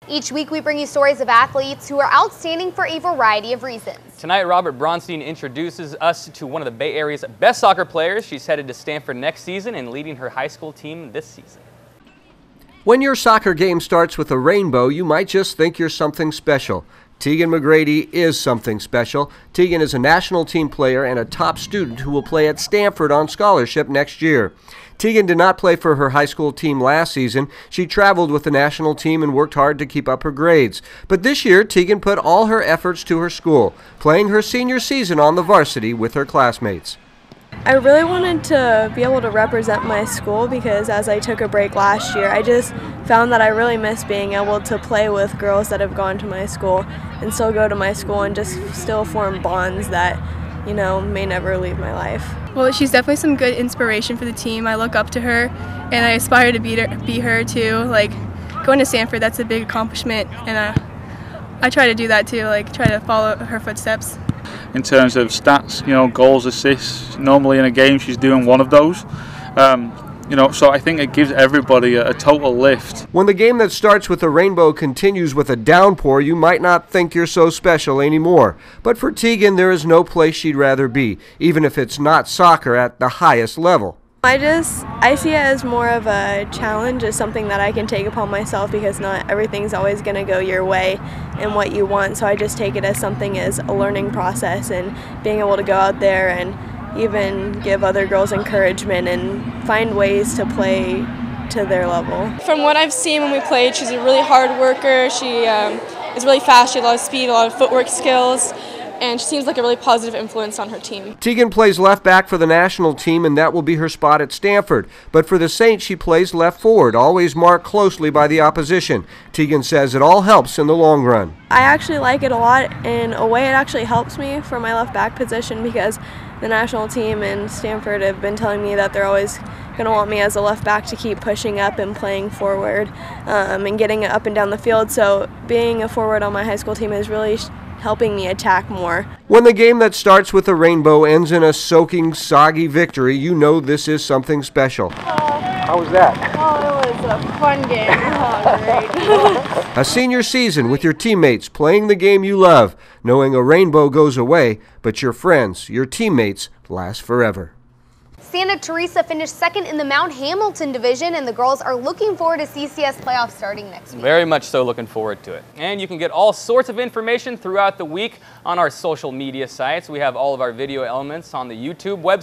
Each week we bring you stories of athletes who are outstanding for a variety of reasons. Tonight, Robert Bronstein introduces us to one of the Bay Area's best soccer players. She's headed to Stanford next season and leading her high school team this season. When your soccer game starts with a rainbow, you might just think you're something special. Tegan McGrady is something special. Tegan is a national team player and a top student who will play at Stanford on scholarship next year. Tegan did not play for her high school team last season. She traveled with the national team and worked hard to keep up her grades. But this year, Tegan put all her efforts to her school, playing her senior season on the varsity with her classmates. I really wanted to be able to represent my school because as I took a break last year, I just found that I really miss being able to play with girls that have gone to my school and still go to my school and just still form bonds that, you know, may never leave my life. Well, she's definitely some good inspiration for the team. I look up to her and I aspire to be her too. Like going to Stanford, that's a big accomplishment, and I try to do that too, like try to follow her footsteps. In terms of stats, you know, goals, assists, normally in a game she's doing one of those. So I think it gives everybody a total lift. When the game that starts with a rainbow continues with a downpour, you might not think you're so special anymore. But for Tegan, there is no place she'd rather be, even if it's not soccer at the highest level. I see it as more of a challenge, as something that I can take upon myself because not everything's always going to go your way and what you want. So I just take it as something as a learning process and being able to go out there and even give other girls encouragement and find ways to play to their level. From what I've seen when we played, she's a really hard worker. She is really fast, she has a lot of speed, a lot of footwork skills, and she seems like a really positive influence on her team. Tegan plays left back for the national team, and that will be her spot at Stanford. But for the Saints, she plays left forward, always marked closely by the opposition. Tegan says it all helps in the long run. I actually like it a lot. In a way, it actually helps me for my left back position because the national team and Stanford have been telling me that they're always going to want me as a left back to keep pushing up and playing forward and getting it up and down the field. So being a forward on my high school team is really helping me attack more. When the game that starts with a rainbow ends in a soaking, soggy victory, you know this is something special. How was that? Oh, it was a fun game. Oh, great. A senior season with your teammates playing the game you love, knowing a rainbow goes away, but your friends, your teammates, last forever. Santa Teresa finished second in the Mount Hamilton division, and the girls are looking forward to CCS playoffs starting next week. Very much so looking forward to it. And you can get all sorts of information throughout the week on our social media sites. We have all of our video elements on the YouTube website.